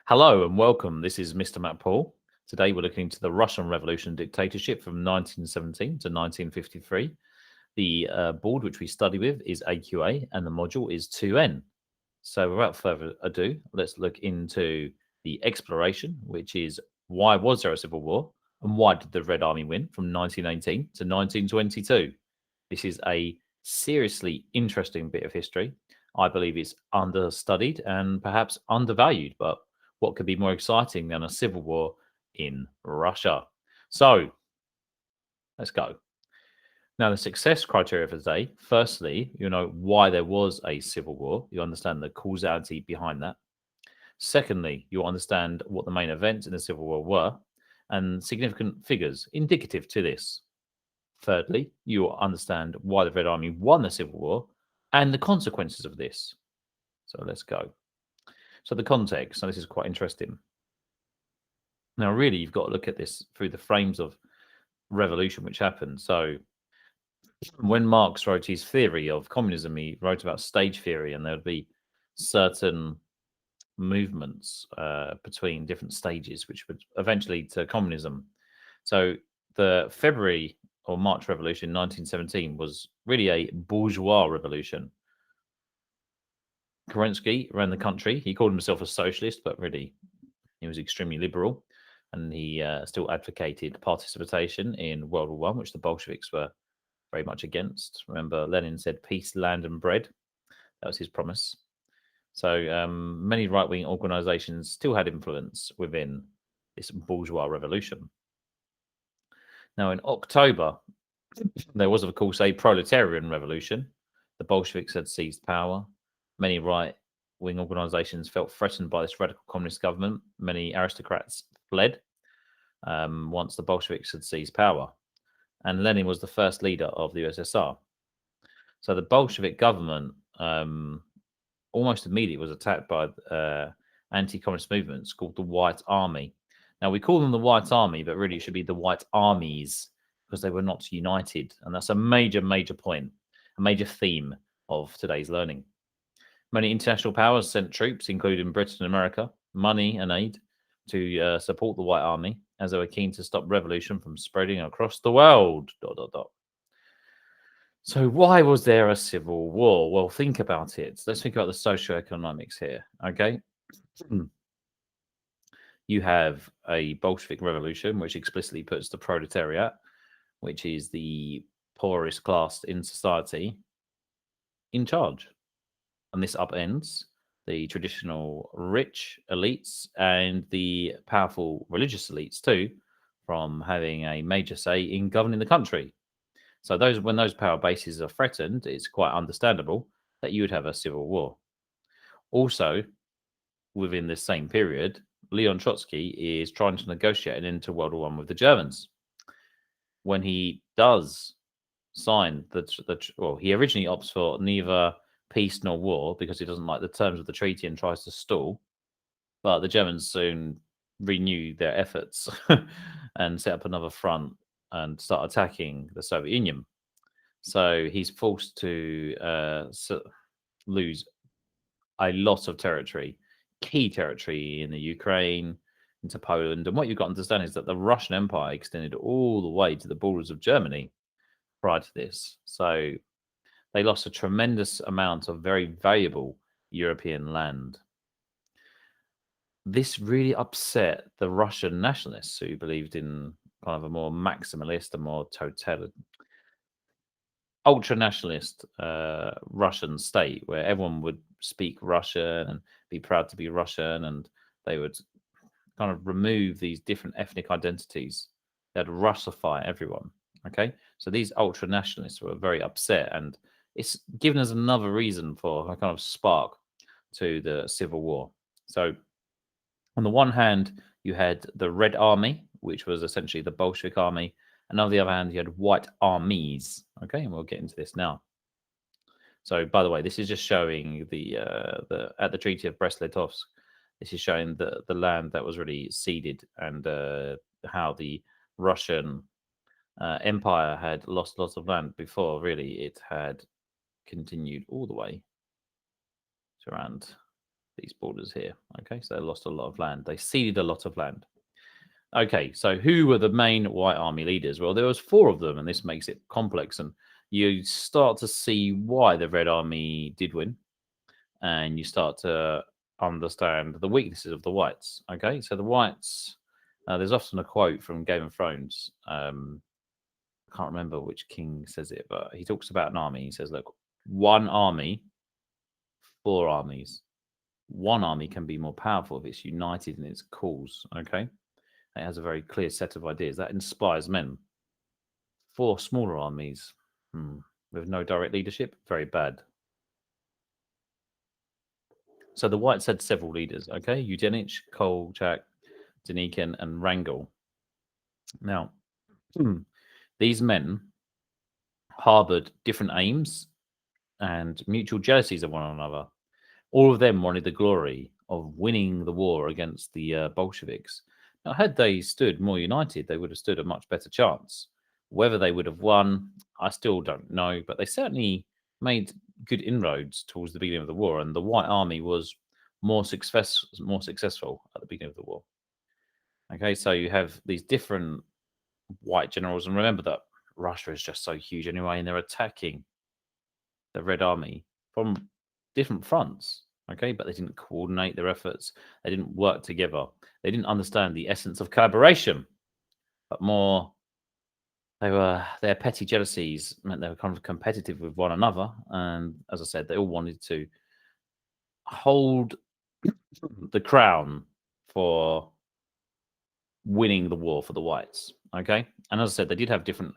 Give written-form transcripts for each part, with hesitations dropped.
Hello and welcome. This is Mr. Mack-Poole. Today we're looking into the Russian Revolution dictatorship from 1917 to 1953. The board which we study with is AQA and the module is 2N. So without further ado, let's look into the exploration, which is why was there a civil war and why did the Red Army win from 1918 to 1922? This is a seriously interesting bit of history. I believe it's understudied and perhaps undervalued, but what could be more exciting than a civil war in Russia? So let's go. Now, the success criteria for today, firstly, you know why there was a civil war. You understand the causality behind that. Secondly, you understand what the main events in the civil war were and significant figures indicative to this. Thirdly, you will understand why the Red Army won the civil war and the consequences of this. So let's go. So the context, so this is quite interesting. Now, really, you've got to look at this through the frames of revolution which happened. So when Marx wrote his theory of communism, he wrote about stage theory, and there would be certain movements between different stages, which would eventually lead to communism. So the February or March Revolution in 1917 was really a bourgeois revolution. Kerensky ran the country. He called himself a socialist, but really he was extremely liberal, and he still advocated participation in World War One, which the Bolsheviks were very much against. Remember, Lenin said peace, land, and bread. That was his promise. So many right-wing organizations still had influence within this bourgeois revolution. Now, in October, there was, of course, a proletarian revolution. The Bolsheviks had seized power. Many right-wing organizations felt threatened by this radical communist government. Many aristocrats fled once the Bolsheviks had seized power. And Lenin was the first leader of the USSR. So the Bolshevik government almost immediately was attacked by anti-communist movements called the White Army. Now, we call them the White Army, but really it should be the White Armies because they were not united. And that's a major, major point, a major theme of today's learning. Many international powers sent troops, including Britain and America, money and aid to support the White Army as they were keen to stop revolution from spreading across the world. ... So why was there a civil war? Well, think about it. Let's think about the socioeconomics here, okay? You have a Bolshevik revolution, which explicitly puts the proletariat, which is the poorest class in society, in charge. And this upends the traditional rich elites and the powerful religious elites too from having a major say in governing the country. So when those power bases are threatened, it's quite understandable that you would have a civil war. Also, within this same period, Leon Trotsky is trying to negotiate an end to World War I with the Germans. When he does sign he originally opts for neither peace nor war because he doesn't like the terms of the treaty and tries to stall. But the Germans soon renew their efforts and set up another front and start attacking the Soviet Union. So he's forced to lose a lot of territory, key territory in the Ukraine, into Poland. And what you've got to understand is that the Russian Empire extended all the way to the borders of Germany prior to this. So they lost a tremendous amount of very valuable European land. This really upset the Russian nationalists who believed in kind of a more maximalist, a more ultra-nationalist Russian state where everyone would speak Russian and be proud to be Russian, and they would kind of remove these different ethnic identities. They'd Russify everyone. Okay, so these ultra-nationalists were very upset, and it's given us another reason for a kind of spark to the civil war. So on the one hand, you had the Red Army, which was essentially the Bolshevik army, and on the other hand, you had White Armies. Okay, and we'll get into this now. So, by the way, this is just showing at the Treaty of Brest-Litovsk. This is showing the land that was really ceded and how the Russian Empire had lost lots of land before. Really, it had continued all the way to around these borders here. Okay, so they lost a lot of land. They ceded a lot of land. Okay, so who were the main White Army leaders? Well, there was 4 of them, and this makes it complex. And you start to see why the Red Army did win, and you start to understand the weaknesses of the Whites. Okay, so the Whites, there's often a quote from Game of Thrones. I can't remember which king says it, but he talks about an army. He says, look, 1 army, 4 armies. 1 army can be more powerful if it's united in its cause. Okay, it has a very clear set of ideas that inspires men. 4 smaller armies with no direct leadership, very bad. So the Whites had several leaders, okay? Udenich, Kolchak, Denikin, and Wrangel. Now, these men harbored different aims and mutual jealousies of one another. All of them wanted the glory of winning the war against the Bolsheviks. Now, had they stood more united, they would have stood a much better chance. Whether they would have won, I still don't know, but they certainly made good inroads towards the beginning of the war, and the White Army was more successful at the beginning of the war. Okay, so you have these different white generals, and remember that Russia is just so huge anyway, and they're attacking the Red Army from different fronts. Okay, but they didn't coordinate their efforts. They didn't work together. They didn't understand the essence of collaboration, but more their petty jealousies meant they were kind of competitive with one another. And as I said, they all wanted to hold the crown for winning the war for the Whites. Okay, and as I said, they did have different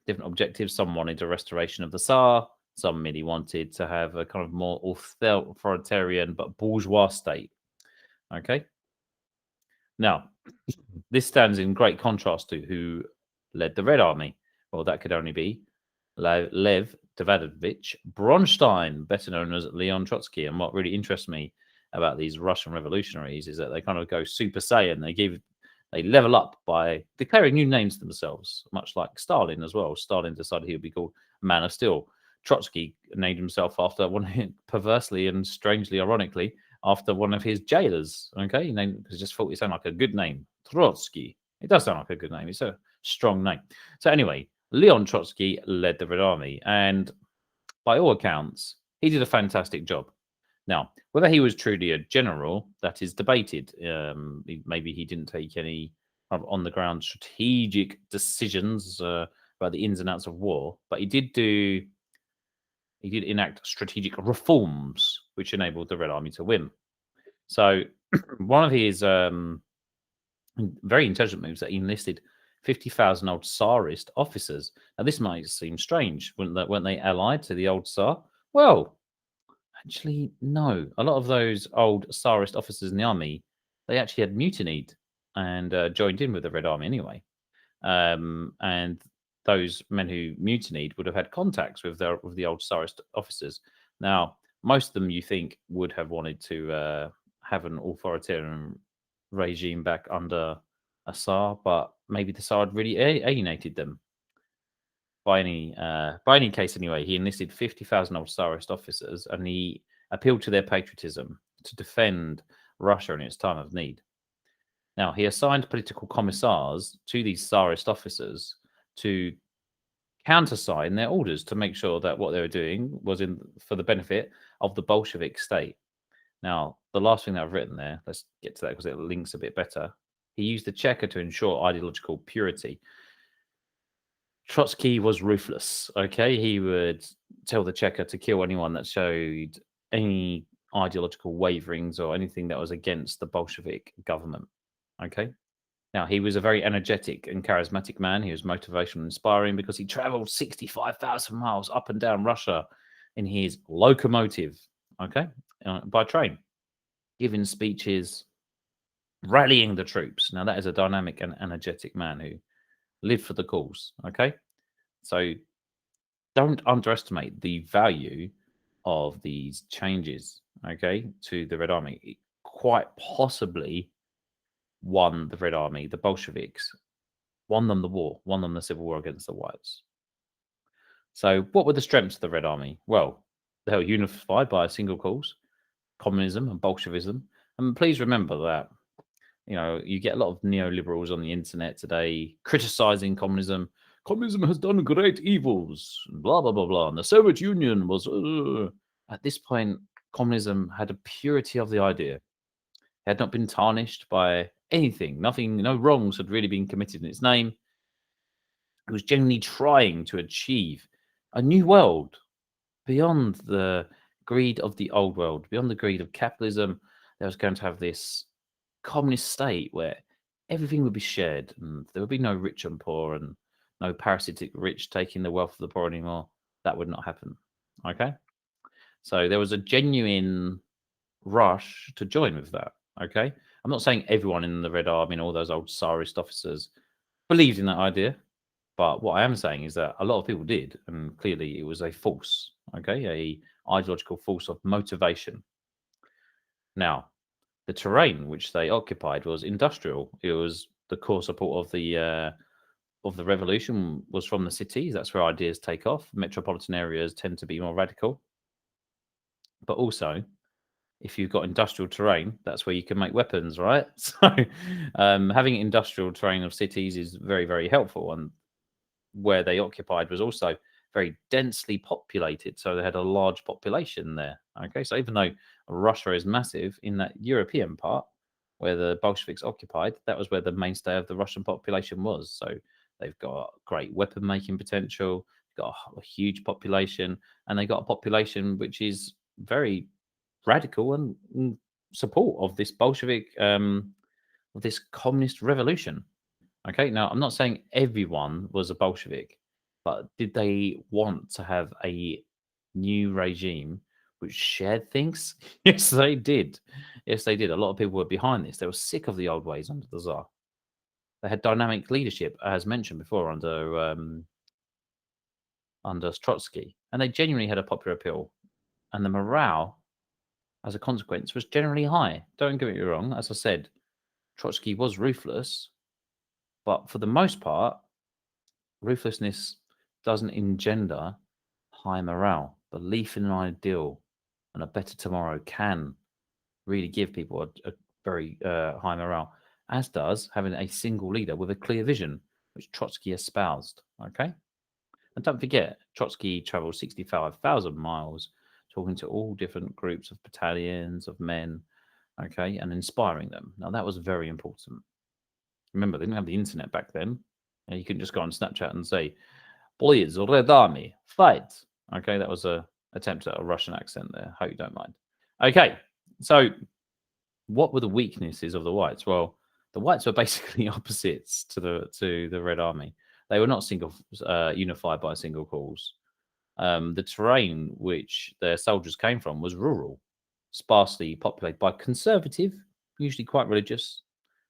objectives. Some wanted a restoration of the Tsar. Some merely wanted to have a kind of more authoritarian but bourgeois state. Okay. Now, this stands in great contrast to who led the Red Army. Well, that could only be Lev Davidovich Bronstein, better known as Leon Trotsky. And what really interests me about these Russian revolutionaries is that they kind of go Super Saiyan. They level up by declaring new names themselves, much like Stalin as well. Stalin decided he would be called Man of Steel. Trotsky named himself after perversely and strangely, ironically, after one of his jailers. Okay, he named because he just thought it sounded like a good name, Trotsky. It does sound like a good name. It's a strong name. So anyway, Leon Trotsky led the Red Army, and by all accounts, he did a fantastic job. Now, whether he was truly a general, that is debated. Maybe he didn't take any on-the-ground strategic decisions about the ins and outs of war, but he did enact strategic reforms which enabled the Red Army to win. So one of his very intelligent moves that he enlisted 50,000 old Tsarist officers. Now, this might seem strange. Weren't they allied to the old Tsar? Well, actually, no. A lot of those old Tsarist officers in the army, they actually had mutinied and joined in with the Red Army anyway. And those men who mutinied would have had contacts with the old Tsarist officers. Now, most of them, you think, would have wanted to have an authoritarian regime back under a Tsar, but maybe the Tsar had really alienated them. By any case, anyway, he enlisted 50,000 old Tsarist officers, and he appealed to their patriotism to defend Russia in its time of need. Now, he assigned political commissars to these Tsarist officers to countersign their orders to make sure that what they were doing was for the benefit of the Bolshevik state. Now, the last thing that I've written there, let's get to that because it links a bit better. He used the checker to ensure ideological purity. Trotsky was ruthless, okay? He would tell the checker to kill anyone that showed any ideological waverings or anything that was against the Bolshevik government, okay? Now, he was a very energetic and charismatic man. He was motivational and inspiring because he traveled 65,000 miles up and down Russia in his locomotive, okay, by train, giving speeches, rallying the troops. Now, that is a dynamic and energetic man who lived for the cause, okay? So don't underestimate the value of these changes, okay, to the Red Army. It quite possibly won the Red Army, the Bolsheviks, won them the war, won them the civil war against the Whites. So what were the strengths of the Red Army? Well, they were unified by a single cause. communism and Bolshevism. And please remember that, you get a lot of neoliberals on the internet today criticizing communism. Communism has done great evils, blah, blah, blah, blah. And the Soviet Union was. At this point, communism had a purity of the idea. It had not been tarnished by anything. Nothing, no wrongs had really been committed in its name. It was genuinely trying to achieve a new world beyond the greed of the old world, beyond the greed of capitalism. There was going to have this communist state where everything would be shared and there would be no rich and poor and no parasitic rich taking the wealth of the poor anymore. That would not happen. Okay. So there was a genuine rush to join with that. Okay. I'm not saying everyone in the Red Army and all those old Tsarist officers believed in that idea. But what I am saying is that a lot of people did, and clearly it was a force, okay, a ideological force of motivation. Now, the terrain which they occupied was industrial. It was the core support of the revolution was from the cities. That's where ideas take off. Metropolitan areas tend to be more radical. But also, if you've got industrial terrain, that's where you can make weapons, right? So having industrial terrain of cities is very, very helpful. And where they occupied was also very densely populated. So they had a large population there. Okay. So even though Russia is massive, in that European part where the Bolsheviks occupied, that was where the mainstay of the Russian population was. So they've got great weapon making potential, got a huge population, and they got a population which is very radical and support of this Bolshevik, of this communist revolution. Okay, now I'm not saying everyone was a Bolshevik, but did they want to have a new regime which shared things? Yes, they did. Yes, they did. A lot of people were behind this. They were sick of the old ways under the Tsar. They had dynamic leadership, as mentioned before, under Trotsky, and they genuinely had a popular appeal. And the morale, as a consequence, was generally high. Don't get me wrong. As I said, Trotsky was ruthless, but for the most part, ruthlessness doesn't engender high morale. Belief in an ideal and a better tomorrow can really give people a very high morale, as does having a single leader with a clear vision, which Trotsky espoused. Okay. And don't forget, Trotsky traveled 65,000 miles talking to all different groups of battalions of men, okay, and inspiring them. Now, that was very important. Remember, they didn't have the internet back then. You couldn't just go on Snapchat and say, please, Red Army, fight. Okay, that was a attempt at a Russian accent there. Hope you don't mind. Okay, so what were the weaknesses of the Whites? Well, the Whites were basically opposites to the Red Army. They were not unified by a single cause. The terrain which their soldiers came from was rural, sparsely populated by conservative, usually quite religious,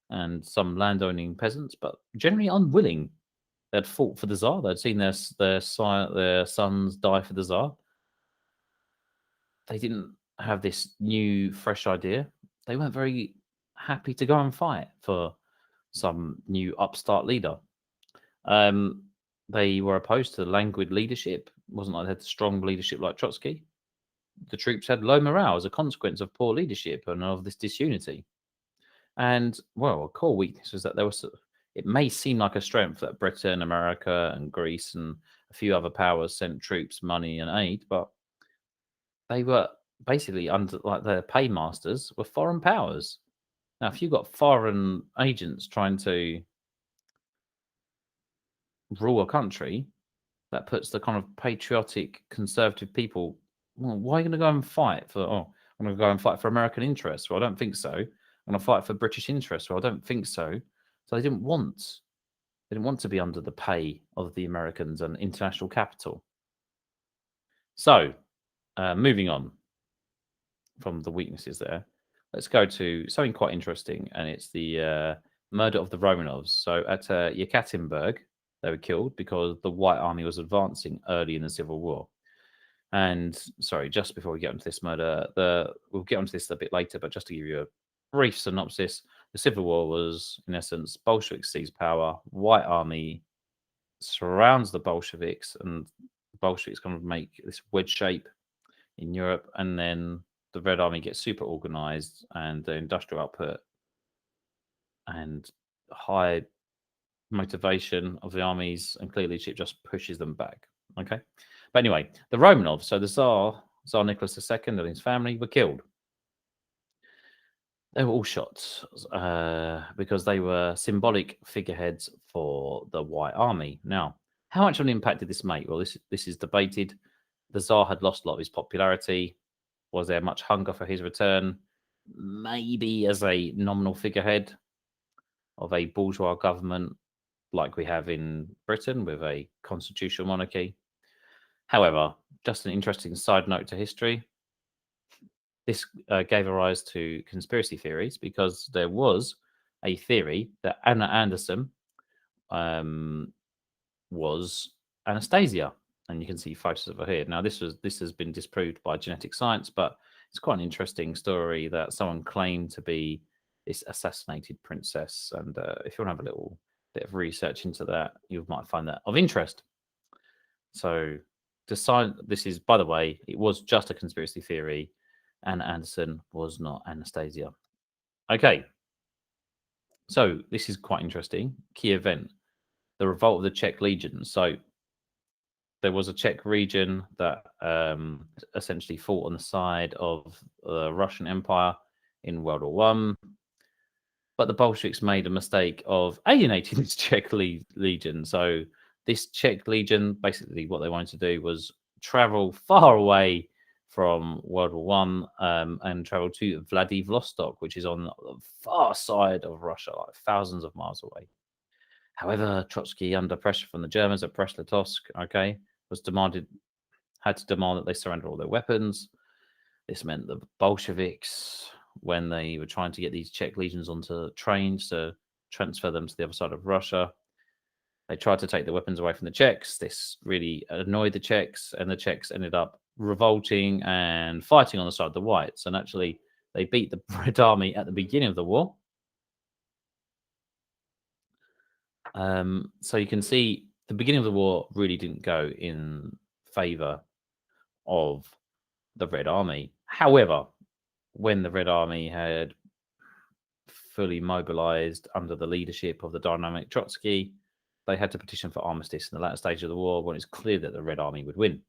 and some landowning peasants, but generally unwilling. They'd fought for the Tsar. They'd seen their sons die for the Tsar. They didn't have this new, fresh idea. They weren't very happy to go and fight for some new upstart leader. They were opposed to languid leadership. It wasn't like they had strong leadership like Trotsky. The troops had low morale as a consequence of poor leadership and of this disunity. And, well, a core weakness was that it may seem like a strength that Britain, America, and Greece and a few other powers sent troops, money, and aid, but they were basically under, like, their paymasters were foreign powers. Now, if you've got foreign agents trying to rule a country, that puts the kind of patriotic, conservative people, well, why are you going to go and fight for? Oh, I'm going to go and fight for American interests. Well, I don't think so. I'm going to fight for British interests. Well, I don't think so. So they didn't want to be under the pay of the Americans and international capital. So, moving on from the weaknesses there, let's go to something quite interesting, and it's the murder of the Romanovs. So at Yekaterinburg, they were killed because the White Army was advancing early in the Civil War. And sorry, just before we get onto this murder, we'll get onto this a bit later, but just to give you a brief synopsis, the Civil War was, in essence, Bolsheviks seize power, White Army surrounds the Bolsheviks, and the Bolsheviks kind of make this wedge shape in Europe, and then the Red Army gets super organized, and the industrial output and high motivation of the armies and clear leadership just pushes them back. Okay. But anyway, the Romanovs, so the Tsar Nicholas II and his family were killed. They were all shot because they were symbolic figureheads for the White Army. Now, how much of an impact did this make? Well, this is debated. The Tsar had lost a lot of his popularity. Was there much hunger for his return? Maybe as a nominal figurehead of a bourgeois government like we have in Britain with a constitutional monarchy. However, just an interesting side note to history, this gave a rise to conspiracy theories because there was a theory that Anna Anderson was Anastasia, and you can see photos of her here. Now, this has been disproved by genetic science, but it's quite an interesting story that someone claimed to be this assassinated princess. And if you want to have a little bit of research into that, you might find that of interest. So, this is, by the way, it was just a conspiracy theory. Anna Anderson was not Anastasia. Okay. So this is quite interesting. Key event, the revolt of the Czech legion. So there was a Czech region that essentially fought on the side of the Russian Empire in World War One. But the Bolsheviks made a mistake of alienating this Czech legion. So this Czech legion, basically what they wanted to do was travel far away from World War One and travel to Vladivostok, which is on the far side of Russia, like thousands of miles away. However, Trotsky, under pressure from the Germans at Brest-Litovsk, had to demand that they surrender all their weapons. This meant the Bolsheviks, when they were trying to get these Czech legions onto trains to transfer them to the other side of Russia, they tried to take the weapons away from the Czechs. This really annoyed the Czechs, and the Czechs ended up revolting and fighting on the side of the Whites. And actually, they beat the Red Army at the beginning of the war. So you can see the beginning of the war really didn't go in favor of the Red Army. However, when the Red Army had fully mobilized under the leadership of the dynamic Trotsky, they had to petition for armistice in the latter stage of the war when it's clear that the Red Army would win.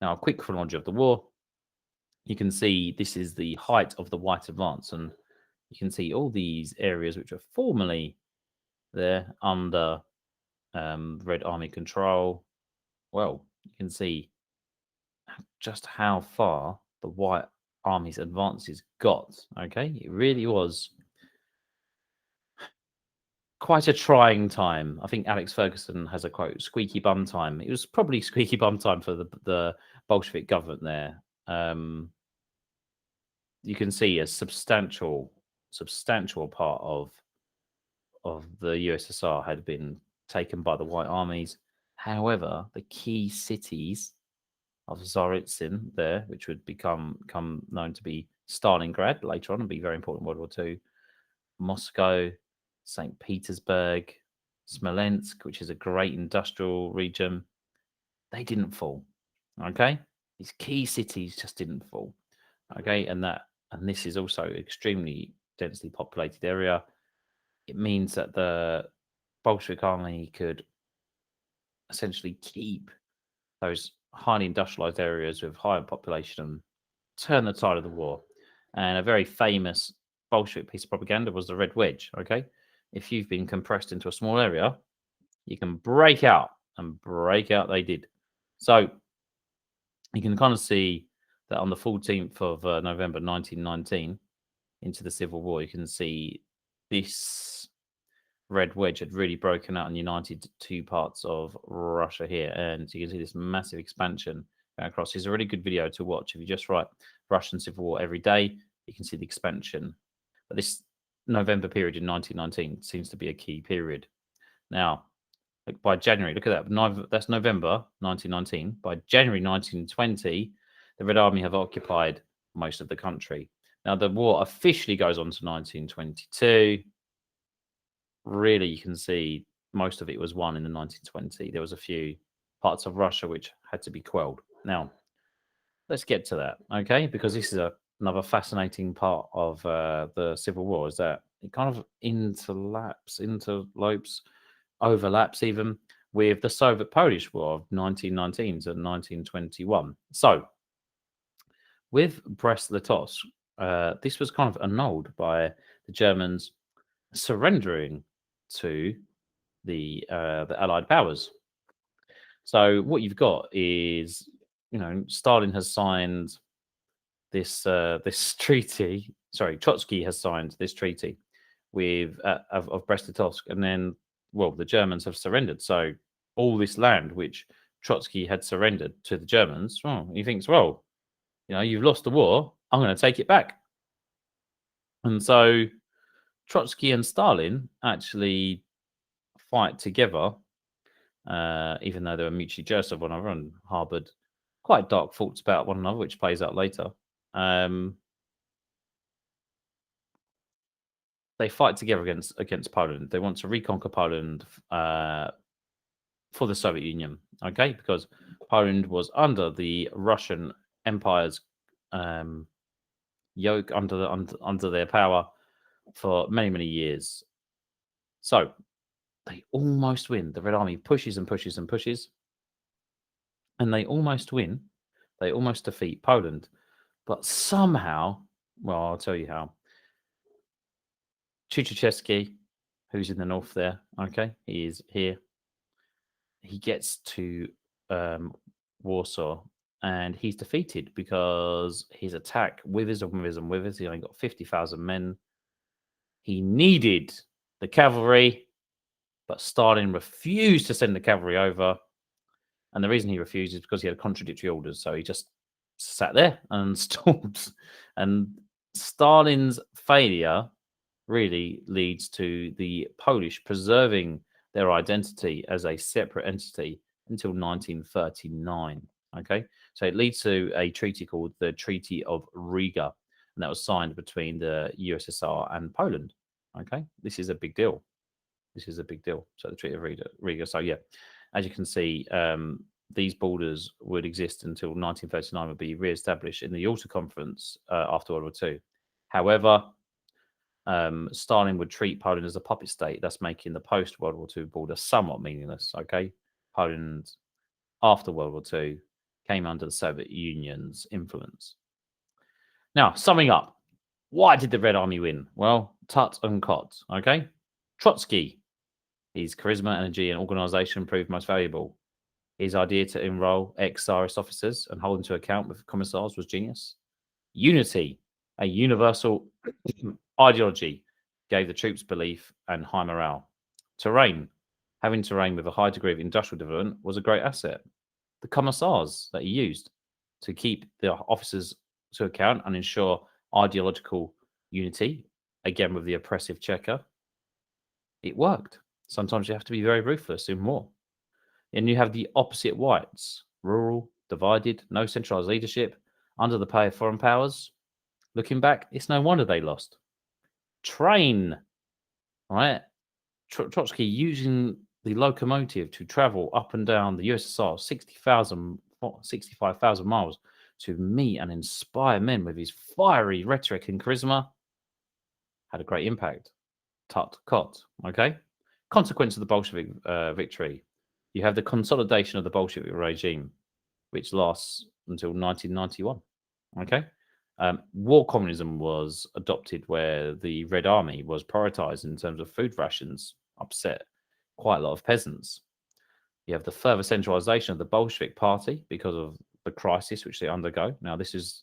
Now, a quick chronology of the war. You can see this is the height of the White advance, and you can see all these areas which were formerly there under Red Army control. Well, you can see just how far the White Army's advances got. Okay, it really was quite a trying time. I think Alex Ferguson has a quote, squeaky bum time. It was probably squeaky bum time for the Bolshevik government there. You can see a substantial part of the USSR had been taken by the White Armies. However, the key cities of Tsaritsyn there, which would become known to be Stalingrad later on and be very important in World War II, Moscow, St. Petersburg, Smolensk, which is a great industrial region, they didn't fall. Okay, these key cities just didn't fall. Okay, and this is also extremely densely populated area. It means that the Bolshevik army could essentially keep those highly industrialized areas with higher population and turn the tide of the war. And a very famous Bolshevik piece of propaganda was the Red Wedge. Okay, if you've been compressed into a small area, you can break out, and break out they did. So you can kind of see that on the 14th of November 1919, into the Civil War, you can see this Red Wedge had really broken out and united two parts of Russia here. And you can see this massive expansion going across. It's a really good video to watch. If you just write Russian Civil War every day, you can see the expansion. But this November period in 1919 seems to be a key period. Now, by January, look at that. That's November 1919. By January 1920, the Red Army have occupied most of the country. Now, the war officially goes on to 1922. Really, you can see most of it was won in the 1920. There was a few parts of Russia which had to be quelled. Now, let's get to that, okay? Because this is another fascinating part of the Civil War, is that it kind of interlopes, overlaps even with the Soviet-Polish War of 1919 to 1921. So, with Brest-Litovsk, this was kind of annulled by the Germans surrendering to the Allied powers. So what you've got is, Stalin has signed this treaty. Sorry, Trotsky has signed this treaty with of Brest-Litovsk, and then, well, the Germans have surrendered. So all this land which Trotsky had surrendered to the Germans, well, he thinks, well, you've lost the war. I'm going to take it back. And so Trotsky and Stalin actually fight together, even though they were mutually jealous of one another and harbored quite dark thoughts about one another, which plays out later. They fight together against Poland. They want to reconquer Poland for the Soviet Union, okay? Because Poland was under the Russian Empire's yoke, under their power for many, many years. So they almost win. The Red Army pushes and pushes and pushes, and they almost win. They almost defeat Poland, but somehow, well, I'll tell you how. Tucholsky, who's in the north there, okay, he is here. He gets to Warsaw, and he's defeated because his attack withers and withers and withers. He only got 50,000 men. He needed the cavalry, but Stalin refused to send the cavalry over. And the reason he refused is because he had contradictory orders. So he just sat there and stalled. And Stalin's failure really leads to the Polish preserving their identity as a separate entity until 1939. Okay, so it leads to a treaty called the Treaty of Riga, and that was signed between the USSR and Poland. Okay, this is a big deal. This is a big deal. So the Treaty of Riga. So yeah, as you can see, these borders would exist until 1939, would be re-established in the Yalta Conference after World War II. However, Stalin would treat Poland as a puppet state, thus making the post-World War II border somewhat meaningless. Okay, Poland after World War II came under the Soviet Union's influence. Now, summing up, why did the Red Army win? Well, tut and cot. Okay, Trotsky, his charisma, energy, and organization proved most valuable. His idea to enroll ex-Tsarist officers and hold them to account with commissars was genius. Unity, a universal ideology, gave the troops belief and high morale. Terrain, having terrain with a high degree of industrial development was a great asset. The commissars that he used to keep the officers to account and ensure ideological unity, again with the oppressive Checker, it worked. Sometimes you have to be very ruthless in war. And you have the opposite whites, rural, divided, no centralized leadership, under the pay of foreign powers. Looking back, it's no wonder they lost. Train, right? Trotsky using the locomotive to travel up and down the USSR 65,000 miles to meet and inspire men with his fiery rhetoric and charisma had a great impact. Tut cot, okay? Consequence of the Bolshevik victory. You have the consolidation of the Bolshevik regime, which lasts until 1991, okay? War communism was adopted where the Red Army was prioritized in terms of food rations, upset quite a lot of peasants. You have the further centralization of the Bolshevik party because of the crisis which they undergo. Now, this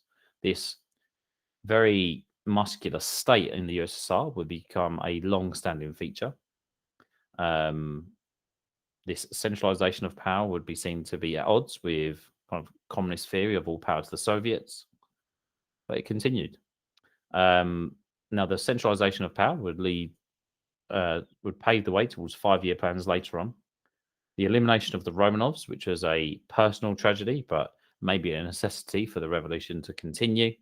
very muscular state in the USSR would become a long-standing feature. This centralization of power would be seen to be at odds with kind of communist theory of all power to the Soviets, but it continued. Now, the centralization of power would pave the way towards 5-year plans later on. The elimination of the Romanovs, which was a personal tragedy, but maybe a necessity for the revolution to continue,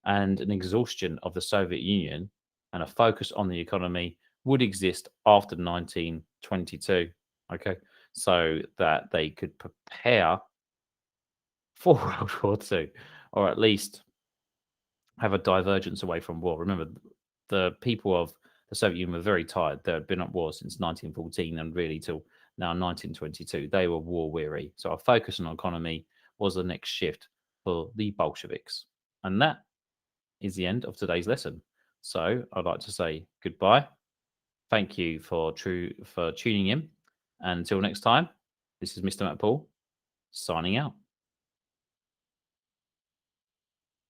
and an exhaustion of the Soviet Union and a focus on the economy would exist after 1922, okay, so that they could prepare for World War II, or at least have a divergence away from war. Remember, the people of the Soviet Union were very tired. They had been at war since 1914 and really till now 1922. They were war weary. So our focus on economy was the next shift for the Bolsheviks. And that is the end of today's lesson. So I'd like to say goodbye. Thank you for tuning in. And until next time, this is Mr. Mack-Poole signing out.